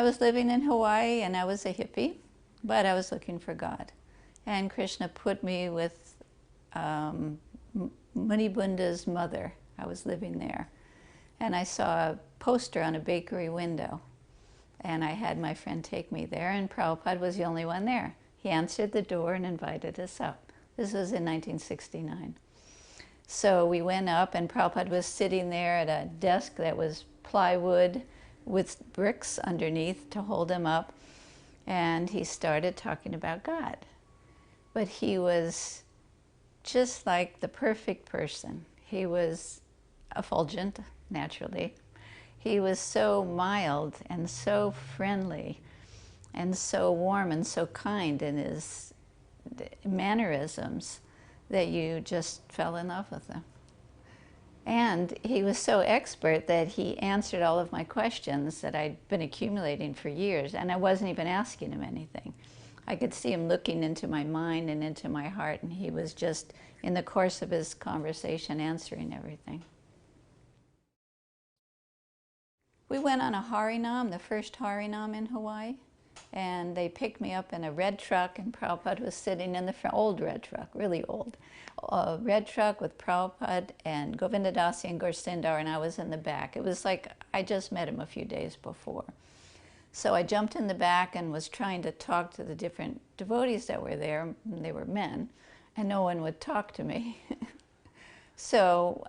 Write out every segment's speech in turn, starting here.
was living in Hawaii and I was a hippie, but I was looking for God. And Krishna put me with Munibunda's mother. I was living there. And I saw a poster on a bakery window. And I had my friend take me there, and Prabhupada was the only one there. He answered the door and invited us up. This was in 1969. So we went up, and Prabhupada was sitting there at a desk that was plywood with bricks underneath to hold him up. And he started talking about God. But he was just like the perfect person. He was effulgent, naturally. He was so mild and so friendly and so warm and so kind in his mannerisms that you just fell in love with him. And he was so expert that he answered all of my questions that I'd been accumulating for years, and I wasn't even asking him anything. I could see him looking into my mind and into my heart, and he was just, in the course of his conversation, answering everything. We went on a Harinam, the first Harinam in Hawaii, and they picked me up in a red truck, and Prabhupada was sitting in the front, old red truck, really old. A red truck with Prabhupada and Govinda Dasi and Gorsindar, and I was in the back. It was like I just met him a few days before. So I jumped in the back and was trying to talk to the different devotees that were there. They were men, and no one would talk to me. So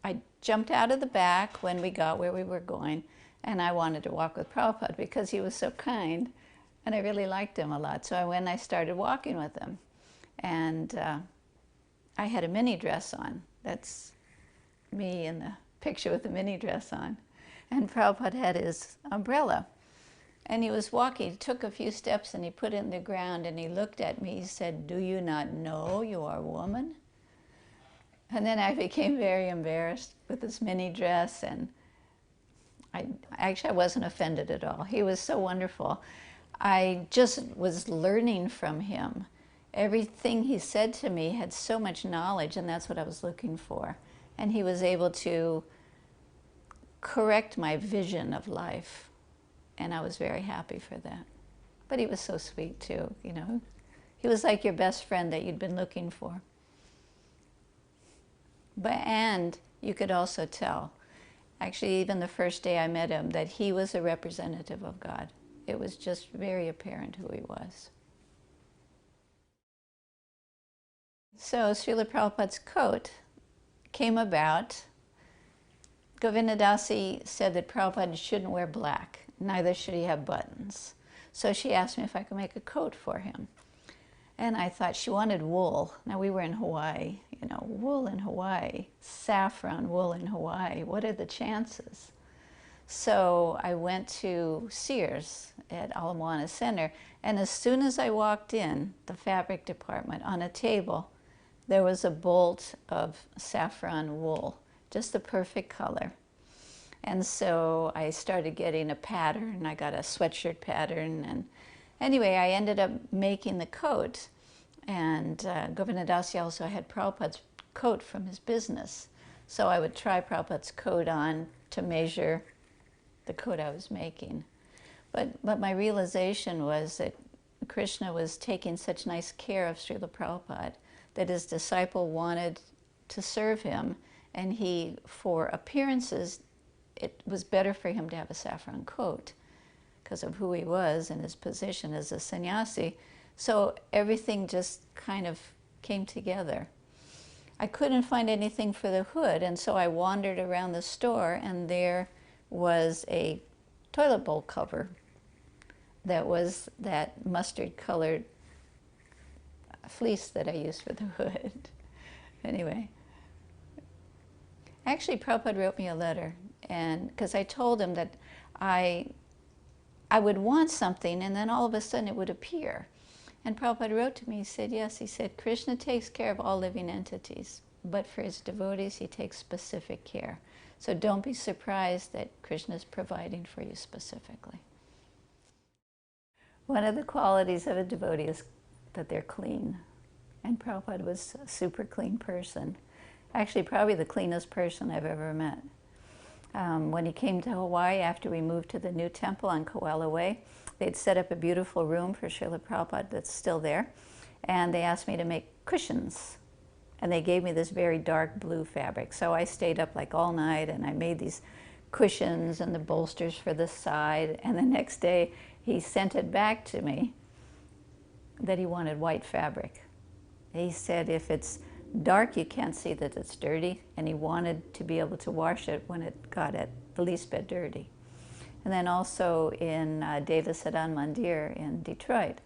I jumped out of the back when we got where we were going, and I wanted to walk with Prabhupada because he was so kind, and I really liked him a lot. So I went and I started walking with him. And I had a mini dress on. That's me in the picture with the mini dress on. And Prabhupada had his umbrella. And he was walking, he took a few steps and he put it in the ground and he looked at me, he said, "Do you not know you are a woman?" And then I became very embarrassed with this mini dress, and I wasn't offended at all. He was so wonderful. I just was learning from him. Everything he said to me had so much knowledge, and that's what I was looking for. And he was able to correct my vision of life, and I was very happy for that. But he was so sweet too, you know. He was like your best friend that you'd been looking for. And you could also tell, actually even the first day I met him, that he was a representative of God. It was just very apparent who he was. So Srila Prabhupada's coat came about. Govinda Dasi said that Prabhupada shouldn't wear black, neither should he have buttons. So she asked me if I could make a coat for him. And I thought she wanted wool. Now we were in Hawaii, you know, wool in Hawaii, saffron wool in Hawaii, what are the chances? So I went to Sears at Ala Moana Center, and as soon as I walked in the fabric department, on a table, there was a bolt of saffron wool, just the perfect color. And so I started getting a pattern. I got a sweatshirt pattern, and anyway, I ended up making the coat. And Govinda Dasi also had Prabhupada's coat from his business. So I would try Prabhupada's coat on to measure the coat I was making. But my realization was that Krishna was taking such nice care of Srila Prabhupada that his disciple wanted to serve him, and he, for appearances, it was better for him to have a saffron coat because of who he was and his position as a sannyasi. So everything just kind of came together. I couldn't find anything for the hood, and so I wandered around the store, and there was a toilet bowl cover that was that mustard-colored fleece that I used for the hood. Anyway, actually Prabhupada wrote me a letter, and because I told him that I would want something and then all of a sudden it would appear. And Prabhupada wrote to me, he said, yes, he said, Krishna takes care of all living entities, but for his devotees he takes specific care. So don't be surprised that Krishna is providing for you specifically. One of the qualities of a devotee is that they're clean. And Prabhupada was a super clean person. Actually, probably the cleanest person I've ever met. When he came to Hawaii after we moved to the new temple on Koala Way, they'd set up a beautiful room for Srila Prabhupada that's still there. And they asked me to make cushions. And they gave me this very dark blue fabric. So I stayed up like all night and I made these cushions and the bolsters for the side. And the next day he sent it back to me that he wanted white fabric. He said if it's dark you can't see that it's dirty, and he wanted to be able to wash it when it got at the least bit dirty. And then also in Deva Sadan Mandir in Detroit,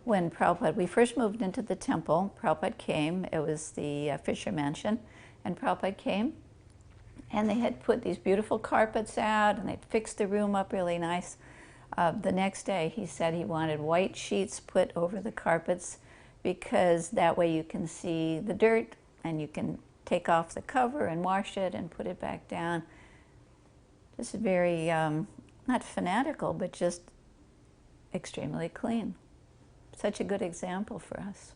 when Prabhupada, we first moved into the temple, Prabhupada came, it was the Fisher Mansion, and Prabhupada came, and they had put these beautiful carpets out, and they'd fixed the room up really nice. The next day, he said he wanted white sheets put over the carpets because that way you can see the dirt, and you can take off the cover and wash it and put it back down. This is very, not fanatical, but just extremely clean. Such a good example for us.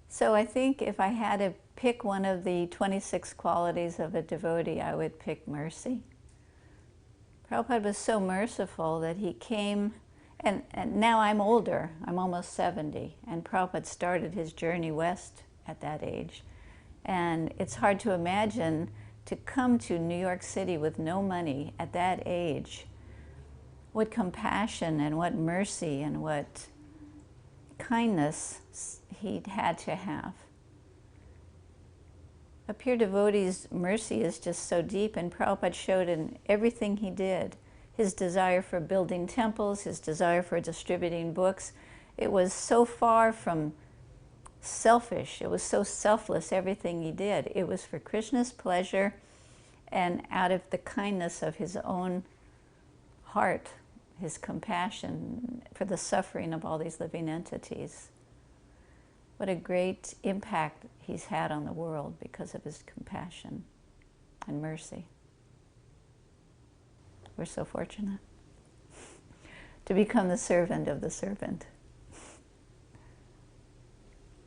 So I think if I had to pick one of the 26 qualities of a devotee, I would pick mercy. Prabhupada was so merciful that he came, and now I'm older, I'm almost 70, and Prabhupada started his journey west at that age. And it's hard to imagine to come to New York City with no money at that age. What compassion and what mercy and what kindness he'd had to have. A pure devotee's mercy is just so deep, and Prabhupada showed in everything he did. His desire for building temples, his desire for distributing books. It was so far from selfish. It was so selfless, everything he did. It was for Krishna's pleasure and out of the kindness of his own heart, his compassion for the suffering of all these living entities. What a great impact he's had on the world because of his compassion and mercy. We're so fortunate to become the servant of the servant.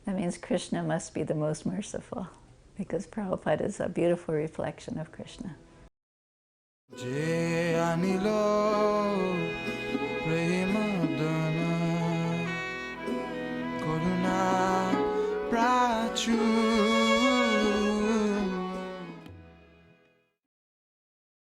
That means Krishna must be the most merciful, because Prabhupada is a beautiful reflection of Krishna.